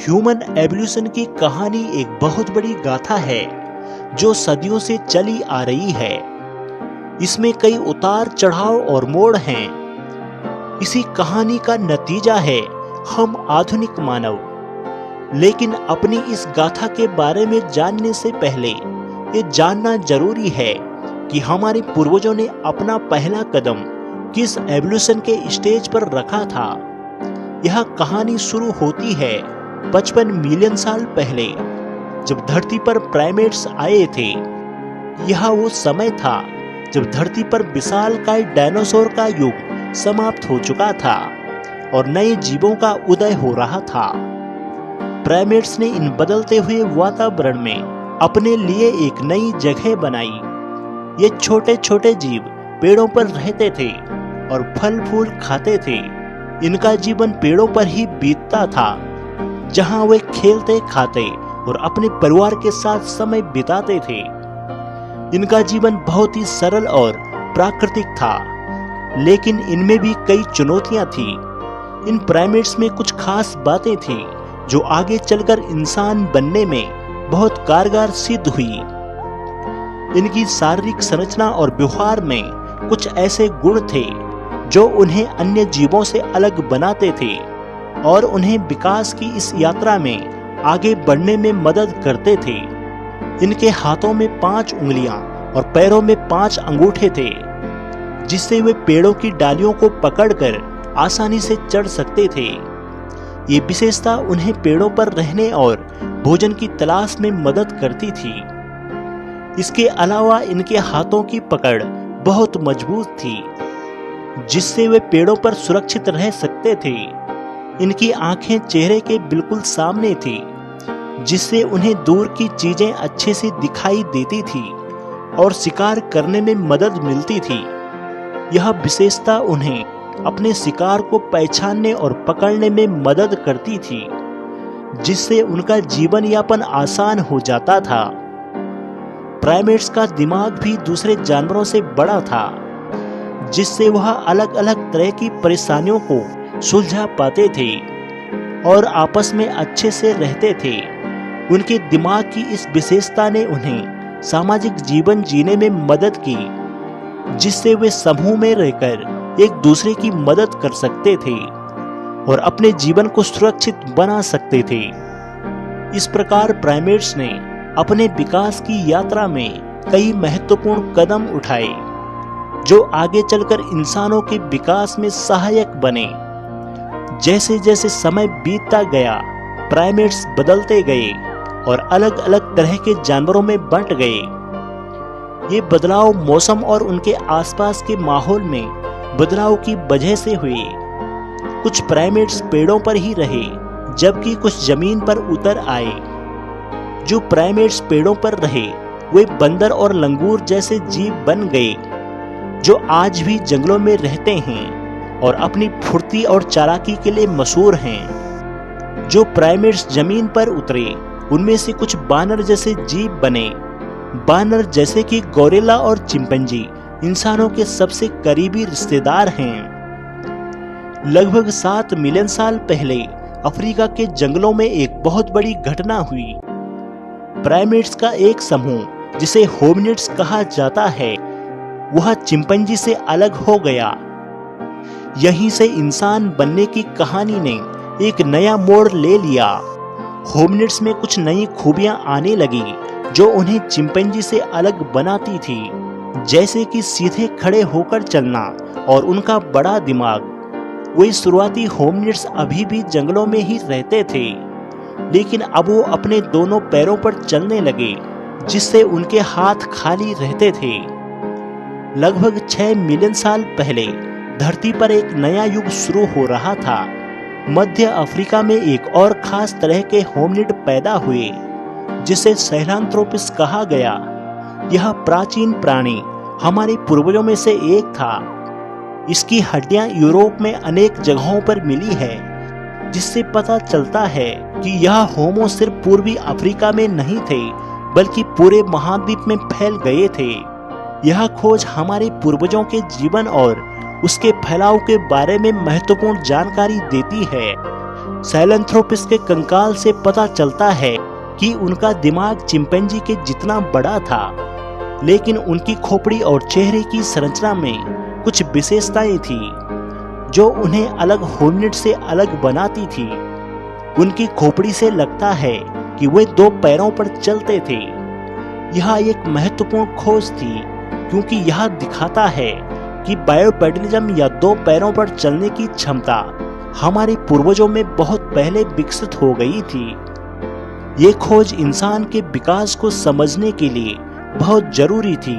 Human evolution की कहानी एक बहुत बड़ी गाथा है जो सदियों से चली आ रही है। इसमें कई उतार चढ़ाव और मोड़ हैं। इसी कहानी का नतीजा है हम आधुनिक मानव। लेकिन अपनी इस गाथा के बारे में जानने से पहले ये जानना जरूरी है कि हमारे पूर्वजों ने अपना पहला कदम किस एवोल्यूशन के स्टेज पर रखा था। यह कहानी शुरू होती है 55 मिलियन साल पहले, जब धरती पर प्राइमेट्स आए थे। यह वो समय था जब धरती पर विशालकाय डायनासोर का युग समाप्त हो चुका था और नए जीवों का उदय हो रहा था। प्राइमेट्स ने इन बदलते हुए वातावरण में अपने लिए एक नई जगह बनाई। ये छोटे छोटे जीव पेड़ों पर रहते थे और फल फूल खाते थे। इनका जीवन पेड़ों पर ही बीतता था, जहां वे खेलते खाते और अपने परिवार के साथ समय बिताते थे। इनका जीवन बहुत ही सरल और प्राकृतिक था, लेकिन इनमें भी कई चुनौतियां थी। इन प्राइमेट्स में कुछ खास बातें थी जो आगे चलकर इंसान बनने में बहुत कारगर सिद्ध हुई। इनकी शारीरिक संरचना और व्यवहार में कुछ ऐसे गुण थे जो उन्हें अन्य जीवों से अलग बनाते थे और उन्हें विकास की इस यात्रा में आगे बढ़ने में मदद करते थे। इनके हाथों में 5 उंगलियां और पैरों में 5 अंगूठे थे, जिससे वे पेड़ों की डालियों को पकड़कर आसानी से चढ़ सकते थे। ये विशेषता उन्हें पेड़ों पर रहने और भोजन की तलाश में मदद करती थी। इसके अलावा इनके हाथों की पकड़ बहुत मजबूत थी, जिससे वे पेड़ों पर सुरक्षित रह सकते थे। इनकी आंखें चेहरे के बिल्कुल सामने थी, जिससे उन्हें दूर की चीजें अच्छे से दिखाई देती थी और शिकार करने में मदद मिलती थी। यह विशेषता उन्हें अपने शिकार को पहचानने और पकड़ने में मदद करती थी, जिससे उनका जीवन यापन आसान हो जाता था। प्राइमेट्स का दिमाग भी दूसरे जानवरों से बड़ा था, जिससे वह अलग अलग तरह की परेशानियों को सुलझा पाते थे और आपस में अच्छे से रहते थे। उनके दिमाग की इस विशेषता ने उन्हें सामाजिक जीवन जीने में मदद की, जिससे वे समूह में रहकर एक दूसरे की मदद कर सकते थे और अपने जीवन को सुरक्षित बना सकते थे। इस प्रकार प्राइमेट्स ने अपने विकास की यात्रा में कई महत्वपूर्ण कदम उठाए, जो आगे चलकर इंसानों के विकास में सहायक बने। जैसे जैसे समय बीतता गया, प्राइमेट्स बदलते गए और अलग अलग तरह के जानवरों में बंट गए। ये बदलाव मौसम और उनके आसपास के माहौल में बदलाव की वजह से हुए। कुछ प्राइमेट्स पेड़ों पर ही रहे, जबकि कुछ जमीन पर उतर आए। जो प्राइमेट्स पेड़ों पर रहे, वे बंदर और लंगूर जैसे जीव बन गए, जो आज भी जंगलों में रहते हैं और अपनी फुर्ती और चालाकी के लिए मशहूर हैं। जो प्राइमेट्स जमीन पर उतरे, उनमें से कुछ बानर जैसे जीव बने। बानर जैसे कि गोरिल्ला और चिंपैंजी इंसानों के सबसे करीबी रिश्तेदार हैं। लगभग 7 मिलियन साल पहले अफ्रीका के जंगलों में एक बहुत बड़ी घटना हुई। प्राइमेट्स का एक समूह, जिसे होमिनिड्स कहा जाता है, वह चिंपैंजी से अलग हो गया। यहीं से इंसान बनने की कहानी ने एक नया मोड़ ले लिया। होमिनिड्स में कुछ नई खूबियां आने लगी जो उन्हें चिंपैंजी से अलग बनाती थी, जैसे कि सीधे खड़े होकर चलना और उनका बड़ा दिमाग। वे शुरुआती होमिनिड्स अभी भी जंगलों में ही रहते थे, लेकिन अब वो अपने दोनों पैरों पर चलने लगे, जिससे उनके हाथ खाली रहते थे। लगभग 6 मिलियन साल पहले धरती पर एक नया युग शुरू हो रहा था। मध्य अफ्रीका में एक और खास तरह के होमिनिड पैदा हुए, जिसे सहेलांथ्रोपिस कहा गया। यह प्राचीन प्राणी हमारे पूर्वजों में से एक था। इसकी हड्डियां यूरोप में अनेक जगहों पर मिली है, जिससे पता चलता है कि यह होमो सिर्फ पूर्वी अफ्रीका में नहीं थे, बल्कि पूरे महाद्वीप में फैल गए थे। यह खोज हमारे पूर्वजों के जीवन और उसके फैलाव के बारे में महत्वपूर्ण जानकारी देती है। सैहेलैंथ्रोपस के कंकाल से पता चलता है कि उनका दिमाग चिंपैंजी के जितना बड़ा था, लेकिन उनकी खोपड़ी और चेहरे की संरचना में कुछ विशेषताएं थी जो उन्हें अलग होमिनिड से अलग बनाती थी। उनकी खोपड़ी से लगता है कि वे 2 पैरों पर चलते थे। यह एक महत्वपूर्ण खोज थी क्योंकि यह दिखाता है कि बायोपेडलिज्म या 2 पैरों पर चलने की क्षमता हमारे पूर्वजों में बहुत पहले विकसित हो गई थी। ये खोज इंसान के विकास को समझने के लिए बहुत जरूरी थी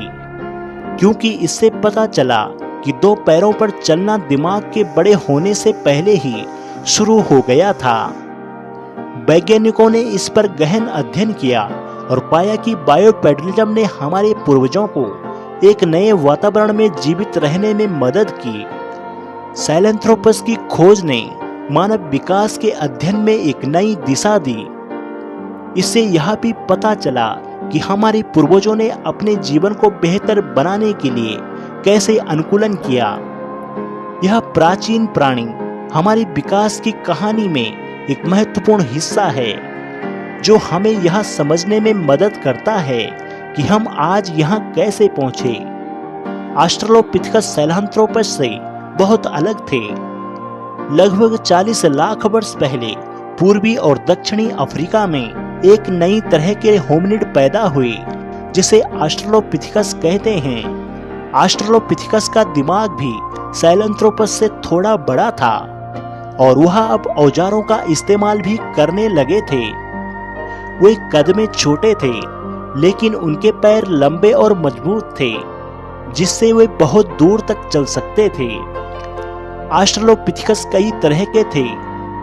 क्योंकि इससे पता चला कि 2 पैरों पर चलना दिमाग के बड़े होने से पहले ही शुरू हो गया था। वैज्ञानिकों ने इस पर गहन अध्ययन किया और पाया कि बायोपेडलिज्म ने हमारे पूर्वजों को एक नए वातावरण में जीवित रहने में मदद की। सैहेलैंथ्रोपस की खोज ने मानव विकास के अध्ययन में एक नई दिशा दी। इससे यह भी पता चला कि हमारे पूर्वजों ने अपने जीवन को बेहतर बनाने के लिए कैसे अनुकूलन किया। यह प्राचीन प्राणी हमारे विकास की कहानी में एक महत्वपूर्ण हिस्सा है जो हमें यह समझने में मदद करता है कि हम आज यहाँ कैसे पहुँचे। ऑस्ट्रेलोपिथेकस सैहेलैंथ्रोपस से बहुत अलग थे। लगभग 40 लाख वर्ष पहले पूर्वी और दक्षिणी अफ्रीका में एक नई तरह के होमिनिड पैदा हुए जिसे ऑस्ट्रेलोपिथेकस कहते हैं। ऑस्ट्रेलोपिथेकस का दिमाग भी सैहेलैंथ्रोपस से थोड़ा बड़ा था और वह अब औजारों का इस्तेमाल भी करने लगे थे। वे कद में छोटे थे लेकिन उनके पैर लंबे और मजबूत थे जिससे वे बहुत दूर तक चल सकते थे। ऑस्ट्रेलोपिथेकस कई तरह के थे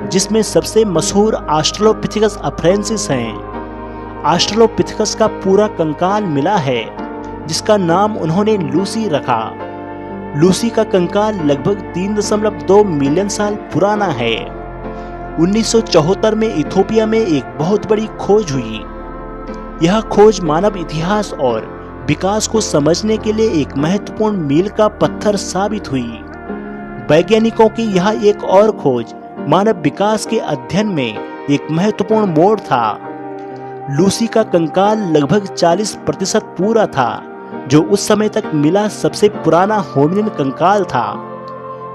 जिसमें सबसे मशहूर ऑस्ट्रेलोपिथेकस अफ्रेंसिस हैं। ऑस्ट्रेलोपिथेकस का पूरा कंकाल मिला है जिसका नाम उन्होंने लूसी रखा। लूसी का कंकाल लगभग 3.2 मिलियन साल पुराना है। 1974 में इथियोपिया में एक बहुत बड़ी खोज हुई। यह खोज मानव इतिहास और विकास को समझने के लिए एक महत्वपूर्ण मील का पत्थर साबित हुई। वैज्ञानिकों की यह एक और खोज मानव विकास के अध्ययन में एक महत्वपूर्ण मोड़ था। लूसी का कंकाल लगभग 40% पूरा था जो उस समय तक मिला सबसे पुराना होमिनिड कंकाल था।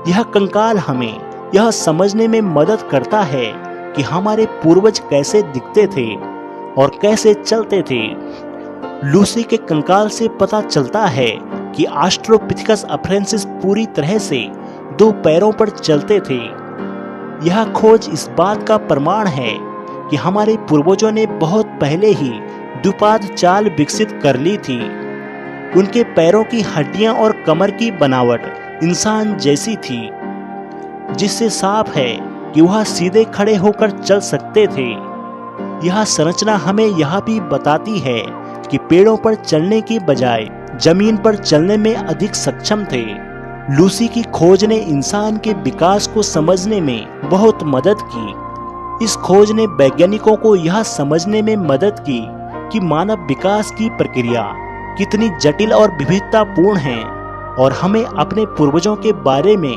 यह कंकाल हमें यह समझने में मदद करता है कि हमारे पूर्वज कैसे दिखते थे और कैसे चलते थे। लूसी के कंकाल से पता चलता है कि ऑस्ट्रेलोपिथेकस अफ्रेंसिस पूरी तरह से 2 पैरों पर चलते थे। यह खोज इस बात का प्रमाण है कि हमारे पूर्वजों ने बहुत पहले ही द्विपाद चाल विकसित कर ली थी। उनके पैरों की हड्डियां और कमर की बनावट इंसान जैसी थी जिससे साफ है कि वह सीधे खड़े होकर चल सकते थे। यह संरचना हमें यह भी बताती है कि पेड़ों पर चलने की बजाय जमीन पर चलने में अधिक सक्षम थे। लूसी की खोज ने इंसान के विकास को समझने में बहुत मदद की। इस खोज ने वैज्ञानिकों को यह समझने में मदद की कि मानव विकास की प्रक्रिया कितनी जटिल और विविधतापूर्ण है और हमें अपने पूर्वजों के बारे में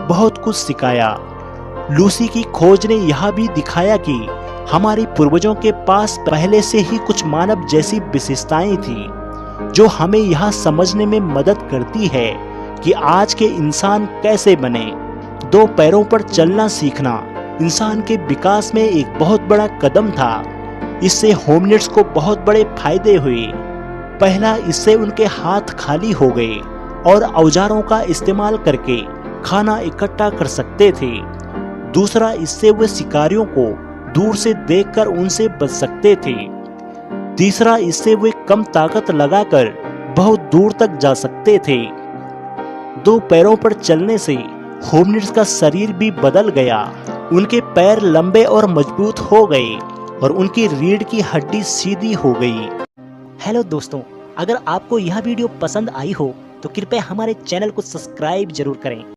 बहुत कुछ सिखाया। लूसी की खोज ने यह भी दिखाया कि हमारे पूर्वजों के पास पहले से ही कुछ मानव जैसी विशेषताएं थी जो हमें यह समझने में मदद करती है कि आज के इंसान कैसे बने। 2 पैरों पर चलना सीखना इंसान के विकास में एक बहुत बड़ा कदम था। इससे होमिनिड्स को बहुत बड़े फायदे हुए। पहला, इससे उनके हाथ खाली हो गए और औजारों का इस्तेमाल करके खाना इकट्ठा कर सकते थे। दूसरा, इससे वे शिकारियों को दूर से देखकर उनसे बच सकते थे। तीसरा, इससे वे कम ताकत लगाकर बहुत दूर तक जा सकते थे। 2 पैरों पर चलने से होमिनिड्स का शरीर भी बदल गया। उनके पैर लंबे और मजबूत हो गए और उनकी रीढ़ की हड्डी सीधी हो गई। हेलो दोस्तों, अगर आपको यह वीडियो पसंद आई हो तो कृपया हमारे चैनल को सब्सक्राइब जरूर करें।